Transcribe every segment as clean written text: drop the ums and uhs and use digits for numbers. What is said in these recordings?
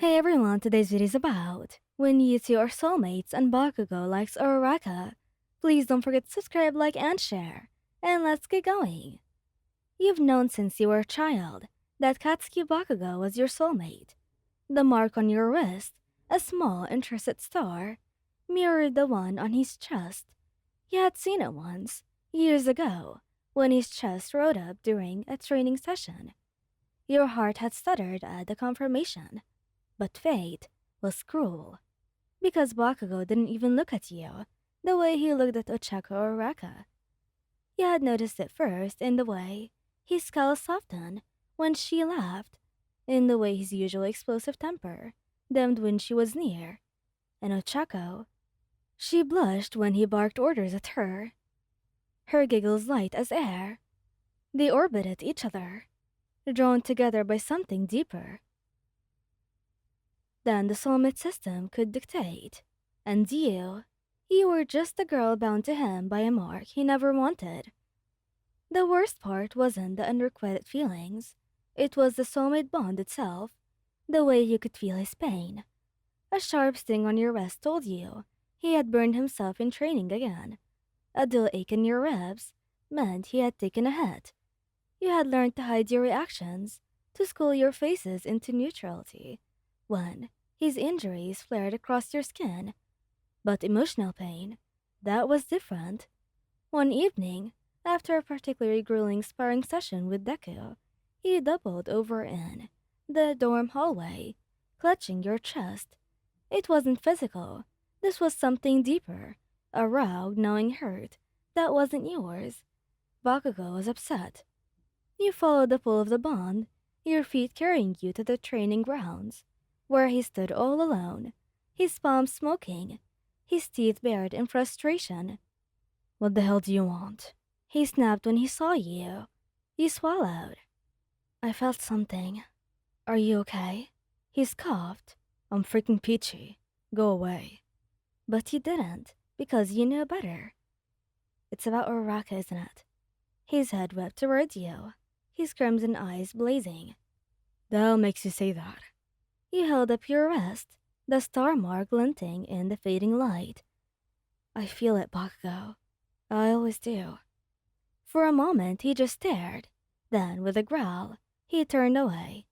Hey everyone, today's video is about when you two are soulmates and Bakugo likes uraraka. Please don't forget to subscribe, like, and share. And let's get going. You've known since you were a child that Katsuki Bakugo was your soulmate. The mark on your wrist, a small interested star, mirrored the one on his chest. You had seen it once, years ago, when his chest rode up during a training session. Your heart had stuttered at the confirmation. But fate was cruel, because Bakugo didn't even look at you the way he looked at Ochako or Raka. You had noticed it first in the way his scowl softened when she laughed, in the way his usual explosive temper dimmed when she was near, and Ochako, she blushed when he barked orders at her, her giggles light as air. They orbited each other, drawn together by something deeper than the soulmate system could dictate. And you were just a girl bound to him by a mark he never wanted. The worst part wasn't the unrequited feelings, it was the soulmate bond itself, the way you could feel his pain. A sharp sting on your wrist told you he had burned himself in training again. A dull ache in your ribs meant he had taken a hit. You had learned to hide your reactions, to school your faces into neutrality when his injuries flared across your skin. But emotional pain, that was different. One evening, after a particularly grueling sparring session with Deku, he doubled over in the dorm hallway, clutching your chest. It wasn't physical. This was something deeper, a raw, gnawing hurt that wasn't yours. Bakugo was upset. You followed the pull of the bond, your feet carrying you to the training grounds, where he stood all alone, his palms smoking, his teeth bared in frustration. "What the hell do you want?" he snapped when he saw you. You swallowed. "I felt something. Are you okay?" He scoffed. "I'm freaking peachy. Go away." But you didn't, because you knew better. "It's about uraraka, isn't it?" His head whipped toward you, his crimson eyes blazing. "The hell makes you say that?" You held up your wrist, the star mark glinting in the fading light. "I feel it, Bakugo. I always do." For a moment, he just stared. Then, with a growl, he turned away.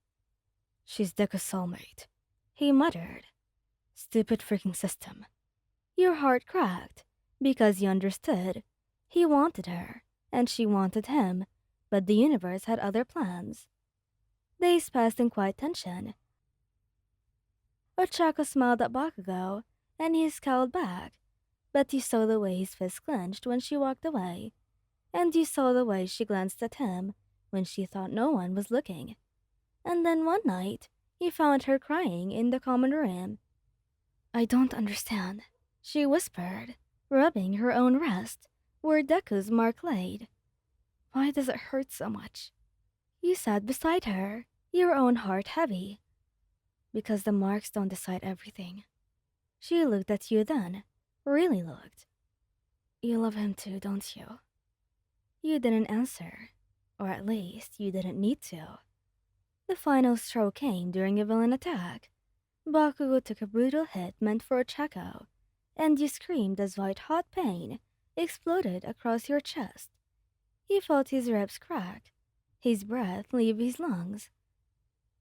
"She's Deku's soulmate," he muttered. "Stupid freaking system." Your heart cracked, because you understood. He wanted her, and she wanted him, but the universe had other plans. Days passed in quiet tension. Ochako smiled at Bakugo, and he scowled back, but you saw the way his fist clenched when she walked away, and you saw the way she glanced at him when she thought no one was looking. And then one night, you found her crying in the common room. "I don't understand," she whispered, rubbing her own wrist, where Deku's mark laid. "Why does it hurt so much?" You sat beside her, your own heart heavy. "Because the marks don't decide everything." She looked at you then, really looked. "You love him too, don't you?" You didn't answer, or at least you didn't need to. The final straw came during a villain attack. Bakugo took a brutal hit meant for Ochako, and you screamed as white-hot pain exploded across your chest. You felt his ribs crack, his breath leave his lungs.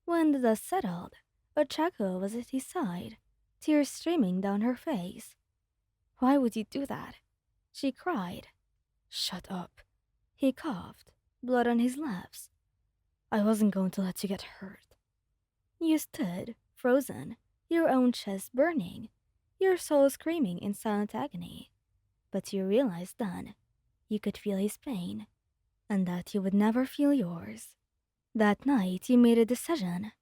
When the dust settled, Ochako was at his side, tears streaming down her face. "Why would you do that?" she cried. "Shut up." He coughed, blood on his lips. "I wasn't going to let you get hurt." You stood, frozen, your own chest burning, your soul screaming in silent agony. But you realized then you could feel his pain, and that you would never feel yours. That night you made a decision.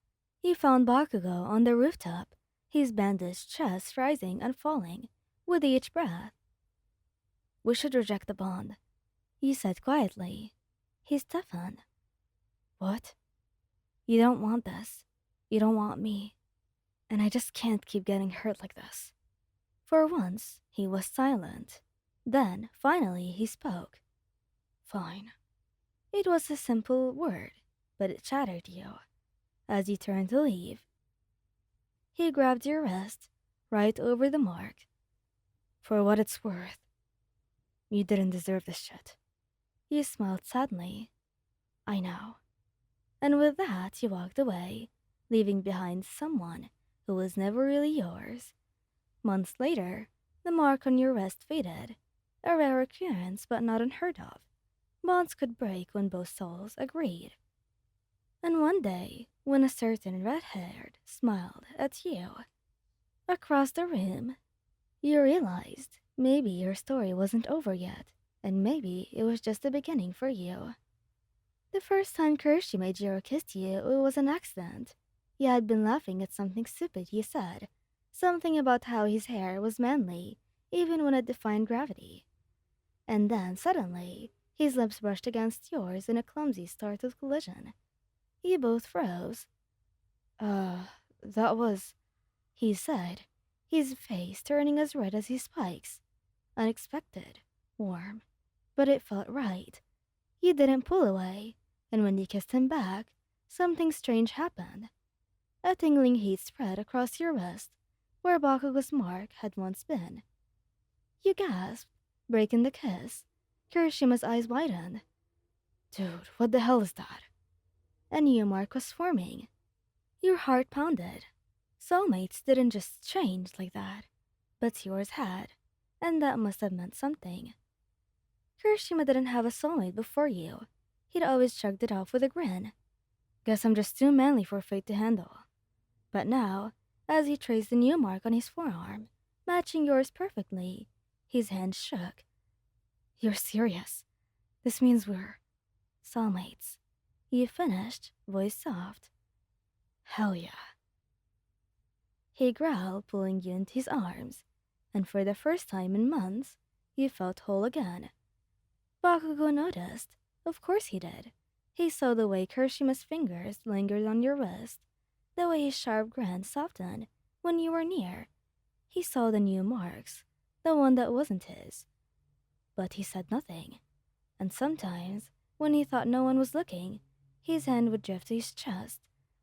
You found Bakugo on the rooftop, his bandaged chest rising and falling with each breath. "We should reject the bond," you said quietly. He stiffened. "What?" "You don't want this. You don't want me. And I just can't keep getting hurt like this." For once, he was silent. Then, finally, he spoke. "Fine." It was a simple word, but it shattered you. As you turned to leave, He grabbed your wrist, right over the mark. For what it's worth, you didn't deserve this shit. You smiled sadly. I know. And with that, he walked away, leaving behind someone who was never really yours. Months later, the mark on your wrist faded. A rare occurrence, but not unheard of. Bonds could break when both souls agreed. And one day, when a certain red-haired smiled at you across the room, you realized maybe your story wasn't over yet, and maybe it was just the beginning for you. The first time Kirishima kissed you, it was an accident. You had been laughing at something stupid he said. Something about how his hair was manly, even when it defied gravity. And then, suddenly, his lips brushed against yours in a clumsy startled collision. You both froze. Uh, that was, he said, his face turning as red as his spikes. Unexpected, warm, but it felt right. You didn't pull away, and when you kissed him back, something strange happened. A tingling heat spread across your wrist, where Bakugo's mark had once been. You gasped, breaking the kiss. Kirishima's eyes widened. Dude, what the hell is that? A new mark was forming. Your heart pounded. Soulmates didn't just change like that, but yours had, and that must have meant something. Kirishima didn't have a soulmate before you. He'd always shrugged it off with a grin. Guess I'm just too manly for fate to handle. But now, as he traced the new mark on his forearm, matching yours perfectly, his hand shook. You're serious? This means we're soulmates. You finished, voice soft. Hell yeah. He growled, pulling you into his arms, and for the first time in months, you felt whole again. Bakugo noticed. Of course he did. He saw the way Kirishima's fingers lingered on your wrist, the way his sharp grin softened when you were near. He saw the new marks, the one that wasn't his. But he said nothing. And sometimes, when he thought no one was looking, his hand would drift to his chest,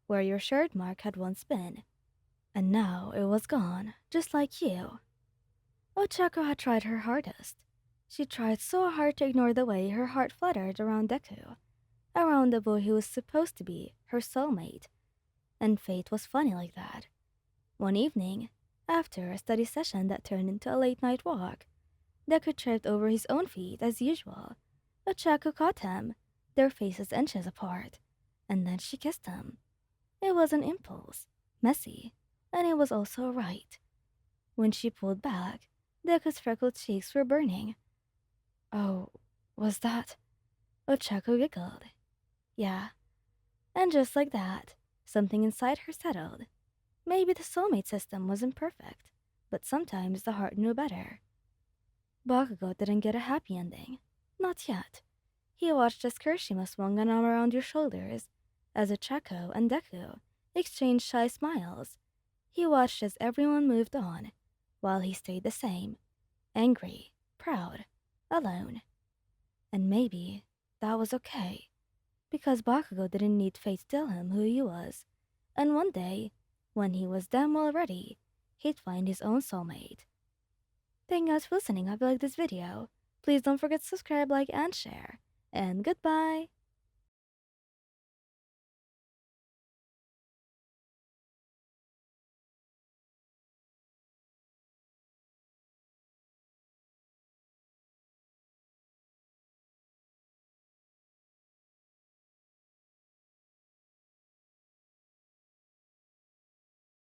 where your shirt mark had once been. And now it was gone, just like you. Ochako had tried her hardest. She tried so hard to ignore the way her heart fluttered around Deku, around the boy who was supposed to be her soulmate. And fate was funny like that. One evening, after a study session that turned into a late-night walk, Deku tripped over his own feet as usual. Ochako caught him, their faces inches apart, and then she kissed him. It was an impulse, messy, and it was also right. When she pulled back, Deku's freckled cheeks were burning. Oh, was that? Ochako giggled. Yeah. And just like that, something inside her settled. Maybe the soulmate system wasn't perfect, but sometimes the heart knew better. Bakugo didn't get a happy ending. Not yet. He watched as Kirishima swung an arm around your shoulders, as Ochako and Deku exchanged shy smiles. He watched as everyone moved on, while he stayed the same, angry, proud, alone. And maybe that was okay, because Bakugo didn't need fate to tell him who he was. And one day, when he was damn well ready, he'd find his own soulmate. Thank you guys for listening. I hope you liked this video. Please don't forget to subscribe, like, and share. And goodbye!